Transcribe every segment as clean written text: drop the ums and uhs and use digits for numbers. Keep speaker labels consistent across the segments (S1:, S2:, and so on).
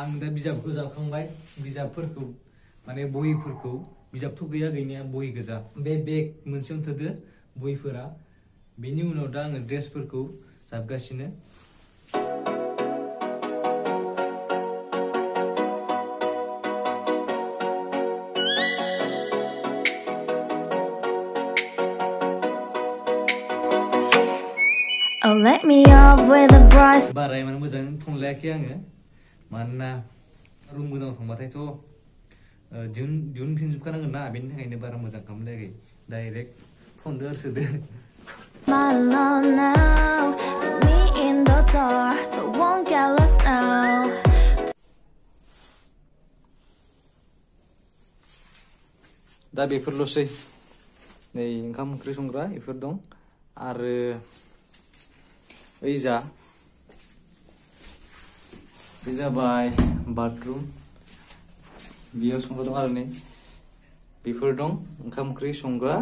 S1: आं दा बिजाबखौ जाखांबाय बिजाबफोरखौ माने बहिफोरखौ बिजाबथ' गैया गैनाया बहि गोजा बे बेग मोनसेयावनो थोदो बहिफोरा बेनि उनाव दा आङो ड्रेसफोरखौ जाबगासिनो
S2: Oh, let me up with a bright
S1: बाराय माने मोजां थन लायाखै आङो मानोना रुम गोदानाव थांबाथायथ' दिहुनफिनजोबखानांगोन ना बेनि थाखायनो बारा मोजां खालामलायाखै डाइरेक्ट थनदो आरो सोदो
S2: my love now. Put me in the dark, so won't get lost now.
S1: दा बेफोरल'सै नै ओंखाम ओंख्रि संग्रा बेफोर दं आरो ओइजा बे जाबाय बाथरुम बेयाव संग्रा दं आरो नै बेफोर दं ओंखाम ओंख्रि संग्रा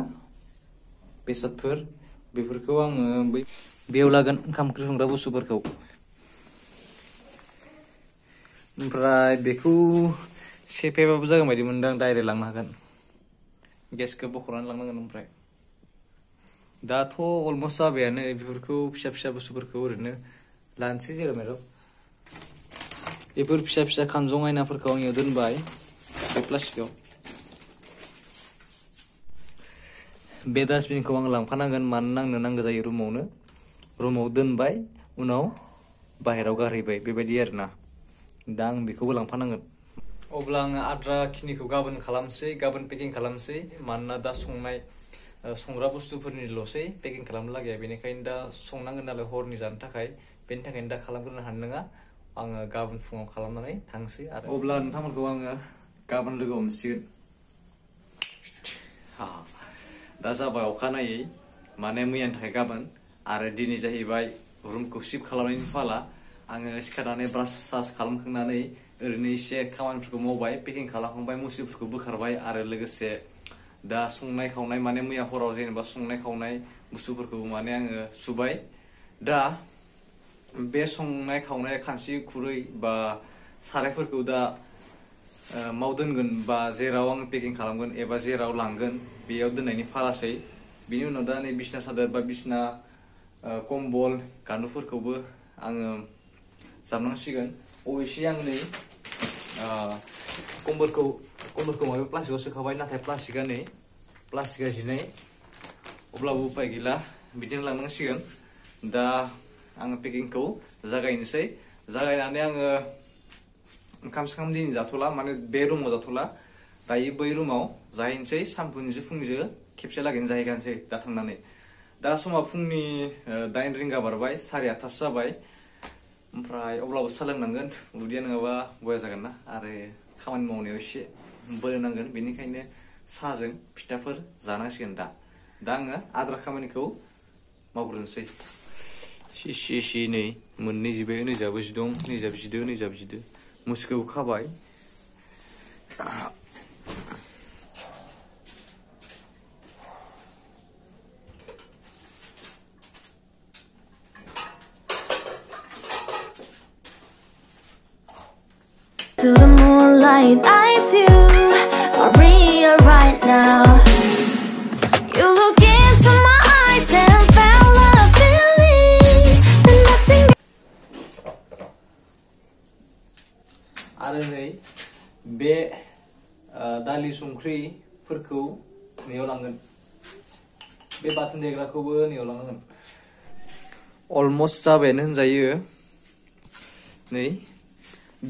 S1: बेसादफोर बेफोरखौ आङो बै बेयाव लागोन ओंखाम ओंख्रि संग्रा बुस्थुफोरखौ ओमफ्राय बेखौ सेफायबाबो जागोन बायदि मोनदों डाइरेक्ट लांनो हागोन गेसखौ बख'नानै लांनांगोन ओमफ्राय दाथ' अलमस्ट जाबायानो बेफोरखौ फिसा फिसा बुस्थुफोरखौ ओरैनो लानोसै जेराव मेराव बेफोर फिसा फिसा खानजं आयनाफोरखौ आं इयाव दोनबाय बे प्लास्टिकआव बे डास्टबिनखौ आं लांफानांगोन मानोना आंनो नांगौ जायो रुमाव दोनबाय उनाव बाहेराव गारहैबाय बेबायदि आरोना दा आं बेखौबो लांफानांगोन अब्ला आङो आद्रा खिनिखौ गाबोन खालामसै गाबोन पेकिं खालामसै मानोना दा संग्रा बुस्थुफोरनिल'सै पेकिं खालामनो लागाया बेनिखायनो दा संनांगोन नालाय हरनि जानो थाखाय बेनि थाखायनो दा खालामग्रोनो हानाय नङा आङो गाबोन फुङाव खालामनानै थांसै आरो अब्ला नोंथांमोनखौ आङो गाबोन लोगो हमसिगोन दा जाबाय अखानायै माने मैयानि थाखाय गाबोन आरो दिनै जाहैबाय रुमखौ शिफ्ट खालामनायनि फाला आङो सिखारनानै ब्रास सास खालामखांनानै ओरैनो एसे खामानिफोरखौ मावबाय पेकिं खालामखांबाय मुस्रिफोरखौ बोखारबाय आरो लोगोसे दा संनाय खावनाय माने मैया हराव जेनेबा संनाय खावनाय बुस्थुफोरखौ माने आङो सुबाय दा बे संनाय खावनाय खानसि खुरै बा सारायफोरखौ दा माव दोनगोन बा जेराव आं पेकिं खालामगोन एबा जेराव लांगोन बेयाव दोननायनि फालासै बिनि उनाव दा नै बिसना सादोर बा बिसना कम्बल गान्दुफोरखौबो आङो जाबनांसिगोन अबयसे आं नै कम्बलखौ माबा प्लास्टिकआव सोखाबाय नाथाय प्लास्टिकआ जिनाय अब्लाबो उपाय गैला बिदिनो लांनांसिगोन दा आङो पेकिंखौ जागायनोसै जागायनानै आङो ओंखाम दिनै जाथ'ला माने बे रुमाव जाथ'ला दायो बै रुमाव जाहैनोसै सानफुनिजों फुंनिजों खेबसे लागैनो जाहैखानोसै दा थांनानै दा समा फुंनि 8 रिंगा बारबाय 8:30 जाबाय ओमफ्राय अब्लाबो साहा लोंनांगोन उदैया नङाबा बया जागोन ना आरो खामानि मावनायाव एसे बोलो नांगोन बेनिखायनो साहाजों फिथाफोर जानांसिगोन दा आङो आद्रा खामानिखौ मावग्रोनोसै सि नै मोननै जिबाय नैजाबो जि दं नैजाबो जिदो मुस्रिखौ खाबाय
S2: To the moonlight, eyes you Maria right now. You look into my eyes and felt a feeling that nothing.
S1: आरो नै बे दालि संख्रिफोरखौ नैयाव लांगोन बे बाथोन देग्राखौबो नैयाव लांनांगोन अलमस्ट जाबायानो होनजायो नै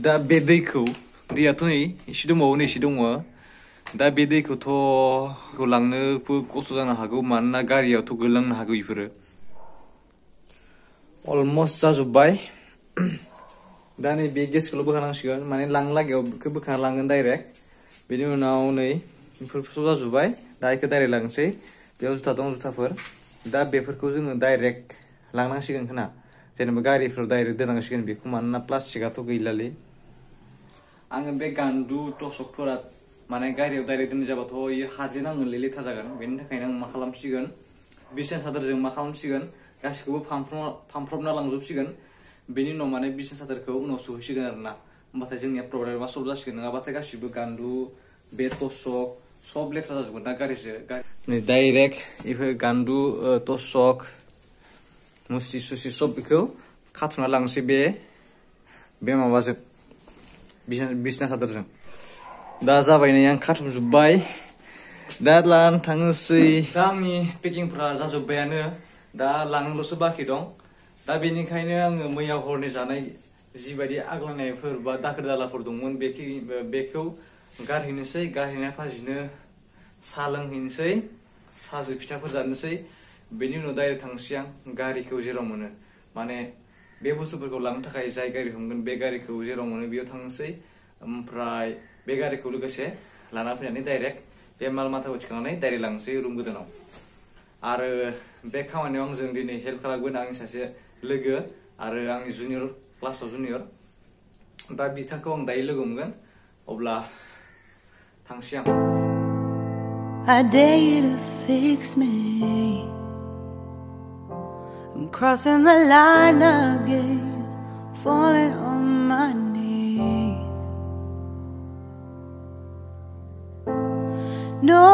S1: दा बे दैयाथ' नै एसे दंबावो नै एसे दङ दा बे दैखौथ' लांनोबो खस्थ' जानो हागौ मानोना गारियावथ' गोलैलांनो हागौ बेफोरो अलमस्ट जाजोब्बाय दा नै बे गेसखौल' बोखानांसिगोन माने लांनो लागायाव बेखौ बोखाना लांगोन डाइरेक्ट बेनि उनाव नै बेफोरखौ जाजोब्बाय दा बेखौ डाइरेक्ट लांसै बेयाव जुथा दं जुथाफोर दा बेफोरखौ जोङो डाइरेक्ट लांनांसिगोन खोना जेनेबा गारिफ्राव डाइरेक्ट दोननांसिगोन बेखौ मानोना प्लास्टिकआथ' गैलालै आङो बे गान्दु टसकफोरा माने गारियाव डाइरेक्ट दोननाय जाबाथ' इयो हाजो नांगोनलै लेथ्रा जागोन बेनि थाखायनो आं मा खालामसिगोन बिसना सादोरजों मा खालामसिगोन गासिखौबो फानफ्रबना लांजोबसिगोन बेनि उनाव माने बिसना सादोरखौ उनाव सुहैसिगोन आरोना होमबाथाय जोंनिया प्रब्लेमा सल्भ जासिगोन नङाबाथाय गासिबो गान्दु बे तसक सब लेथ्रा जाजोबगोन ना गारिजों नै डाइरेक्ट इफोर गान्दु तसक मुस्रि सुसि सब बेखौ खाथुमना लांसै बे माबाजों बिसना सादरजों दा जाबाय नै आं खाथुमजोब्बाय दा लानो थांनोसै दा आंनि पेकिंफ्रा जाजोब्बायानो दा लांनोल'सो बाखि दं दा बेनिखायनो आङो मैया हरनि जानाय जिबायदि आग्लायनायफोर बा दाखोर दालाफोर दंमोन बेखौ गारहैनोसै गारहैनाय फाजिनो साहा लोंहैनोसै साहाजों फिथाफोर जानोसै बेनि उनाव डाइरेक्ट थांसै आं गारिखौ जेराव मोनो माने बे बुस्थुफोरखौ लांनो थाखाय जाय गारि हमगोन बे गारिखौ जेराव मोनो बेयाव थांनोसै ओमफ्राय बे गारिखौ लोगोसे लाना फैनानै डाइरेक्ट बे माल माथाखौ थिखांनानै डाइरेक्ट लांसै रुम गोदानाव आरो बे खामानियाव आंजों दिनै हेल्प खालामगोन आंनि सासे लोगो आरो आंनि जुनियर क्लासाव जुनियर दा बिथांखौ आं दायो लोगो मोनगोन अब्ला थांसै आं
S2: I dare you to fix me. I'm crossing the line again, falling on my knees. No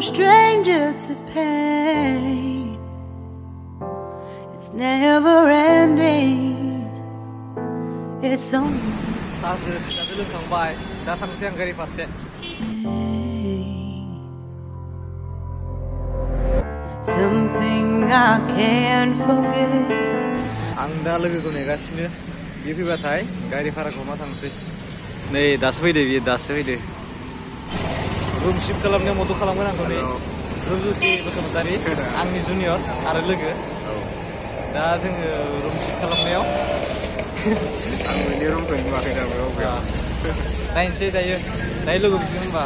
S2: stranger to pain, it's never ending. It's only
S1: लोंखांबाय दा थांसै आं गारि फारसे
S2: something I can't forget.
S1: आं दा लोगोखौ नेगासिनो बियो फैबाथाय गारि भाराखौ मा थांसै नै दासो फैदो बियो दासो फैदो रुम शिफ्ट खालामनायाव मदद खालामगोन आंखौ नै रुजुथि बसुमतारी आंनि जुनियर आरो लोगो दा जोङो रुम शिफ्ट खालामनायाव
S3: आं बेनि रुमखौ नुवाखै दा बेयाव
S1: नायनोसै दायो लोगो मोनगोन होनबा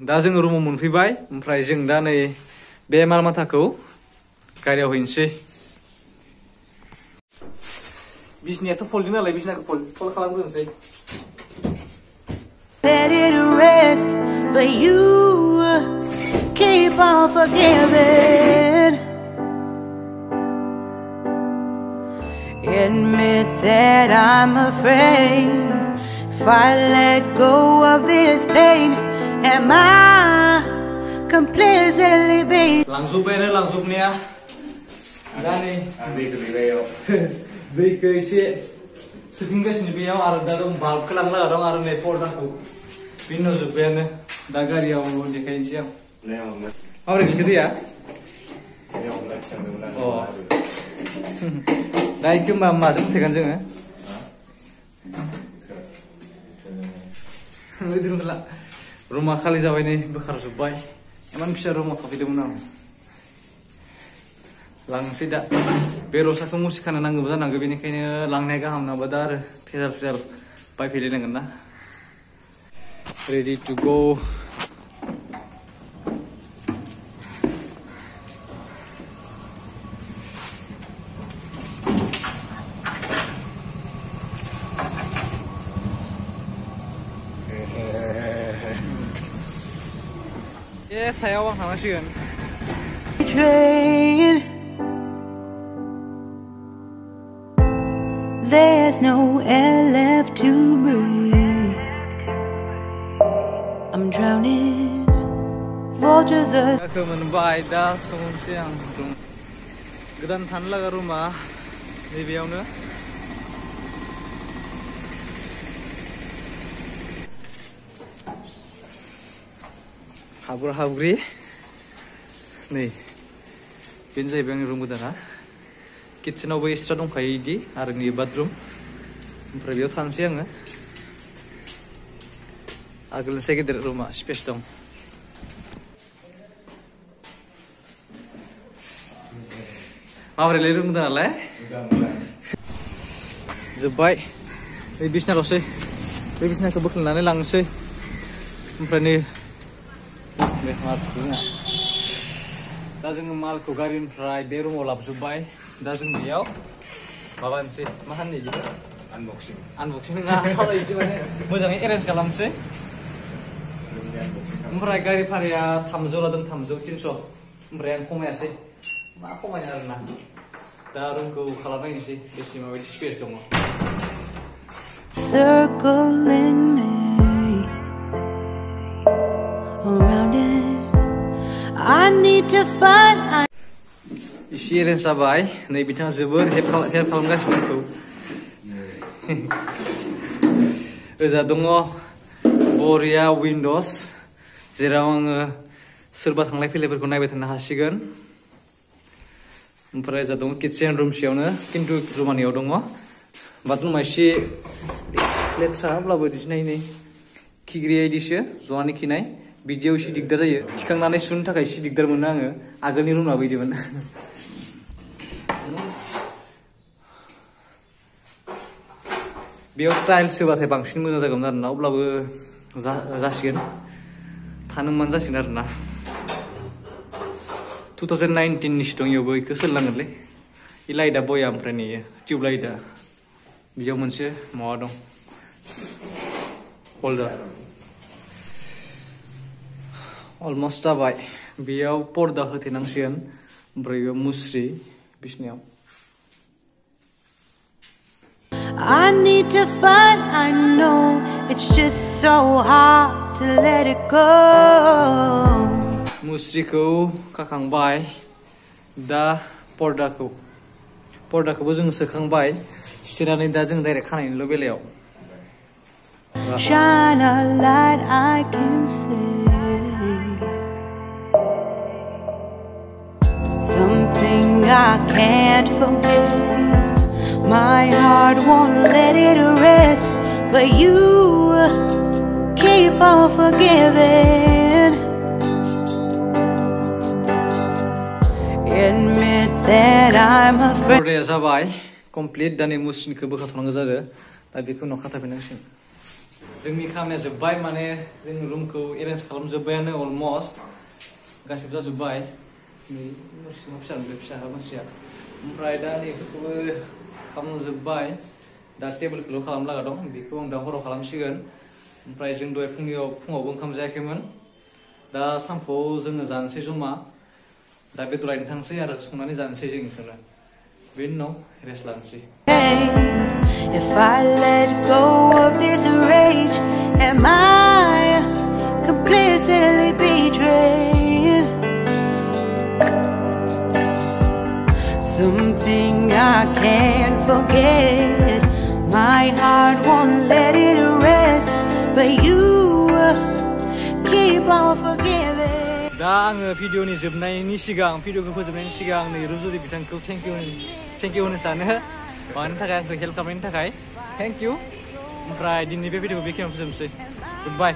S1: दा जोङो रुमाव मोनफैबाय ओमफ्राय जों दा नै बे माल माथाखौ गारियाव हैनोसै बिसनियाथ' फल्डिं नालाय बिसनाखौ filled खालामग्रोनोसै
S2: Let it rest, but you keep on forgiving. Admit that I'm afraid if I let go of this pain, am I completely being?
S1: लांजोबनाया दा नै
S3: आं दैखौ लिरबायाव
S1: दैखौ एसे सोफिनगासिनो बेयाव आरो दा दं बाल्बखौ लांनो लागा दं आरो नै पर्दाखौ बेनि उनाव जोब्बायानो दा गारियाव देखायनोसै आं माबोरै लिखो दैया दा एखे होनबा माजों थेगोन जोङो रुमा खालि जाबाय नै बोखारजोब्बाय इमान फिसा रुमाव थाफैदोंमोन आं लांसै दा बे रसाखौ मुसिखानो नांगौबो जानांगौ बेनिखायनो लांनाया गाहाम नाबा दा आरो फेजाल बायफैलायनांगोन ना रेडि टु गो सायाव आं थांनांसिगोन
S2: There's no air left to breathe. I'm drowning. Vultures are
S1: गाखो मोनबाय दा संसै आं गोदान थानो लागा रुमा नैबेयावनो हाबुर हाबुग्रि नै बेनो जाहैबाय आंनि रुम गोदाना किटचेनावबो एक्सट्रा दंखायो इदि आरो नै बाथरुम ओमफ्राय बेयाव थानोसै आङो आगोलनिसाय गेदेर रुमा स्पेस दं माबोरैलाय रुम गोदानालाय जोब्बाय बे बिसनाल'सै बे बिसनाखौ बोख्लायनानै लांनोसै ओमफ्राय नै दा जोङो मालखौ गारिनिफ्राय बे रुमाव लाबोजोब्बाय दा जों बेयाव माबानोसै मा होनो बिदिखौ आनबक्सिं नङा सालायनोसै माने मोजाङै एरेन्ज खालामनोसै ओमफ्राय गारि भाराया 300 लादों 300 300 ओमफ्राय आं खमायासै मा खमायनो आरोना दा रुमखौ खालामनायनोसै बेसे माबायदि स्पेस दङ
S4: circling me around it. I need to find.
S1: इसे एरेन्ज जाबाय नै बिथाङा जोबोर हेल्प खालामगासिनो आंखौ ओजा दङ बरिया विन्ड'स जेराव आङो सोरबा थांलाय फैलायफोरखौ नायबाय थानो हासिगोन ओमफ्राय ओजा दङ किटचेन रुम सियावनो खिन्थु रुमानियाव दङ बाथरुमा एसे लेथ्रा अब्लाबो दिनै नै खिग्रिया इदिसो ज'नानै खिनाय बिदियाव एसे दिगदार जायो खिखांनानै सुनो थाखाय एसे दिगदार मोनो आङो आगोलनि रुमाबो बिदिमोन बेयाव टाइल्स होबाथाय बांसिन मोजां जागौमोन आरोना अब्लाबो जासिगोन थानो मोन जासिगोन आरोना 2019 निसो दं इयावबो इखौ सोलिनांगोनलै इ लाइटआ बया ओमफ्राय नै टिउब लाइटआ बेयाव मोनसे माबा दं होल्डार अलमस्ट जाबाय बेयाव पर्दा होथेनांसिगोन ओमफ्राय बेयाव मुस्रि बिसनायाव
S4: I need to fight. I know it's just so hard to let it go.
S1: मुस्रिखौ खाखांबाय दा पर्दाखौबो जों सोखांबाय सोनानै दा जों डाइरेक्ट खानायनिल' बेलायाव
S4: Shine a light I can see. Something I can't forget. My heart won't let it rest, but you keep on forgiving. Admit that I'm afraid.
S1: पर्दाया जाबाय complete दा नै मुस्रिखौ बोखाथ'नांगौ जादों दा बेखौ उनाव खाथाफिननांसिगोन जोंनि खामानिया जोब्बाय माने जों रुमखौ एरेन्ज खालामजोब्बायानो अलमस्ट गासिबो जाजोब्बाय नै मुस्रिखौ फिसा मुस्रिया ओमफ्राय दा नैफोरखौबो खालामजोब्बाय दा टेबोलखौल' खालामनो लागा दं बेखौ आं दा हराव खालामसिगोन ओमफ्राय जों दहाय फुङावबो ओंखाम जायाखैमोन दा सानफुआव जोङो जानोसै जमा दा बेदर लायनो थांसै आरो संनानै जानोसै जों बेखौनो बेनि उनाव रेस्ट लानोसै
S4: If I let go of this rage, am I completely betrayed? Something I can't forget. My heart won't let it rest, but you keep on forgiving.
S1: दा आङो भिडिअनि जोबनायनि सिगां भिडिअखौ फोजोबनायनि सिगां नै रुपज्योति बिथांखौ थेंक इउ होनो सानो मानि थाखाय आंखौ हेल्प खालामनायनि थाखाय थेंक इउ ओमफ्राय दिनैनि बे भिडिअखौ बेखिनियाव फोजोबनोसै गुड बाय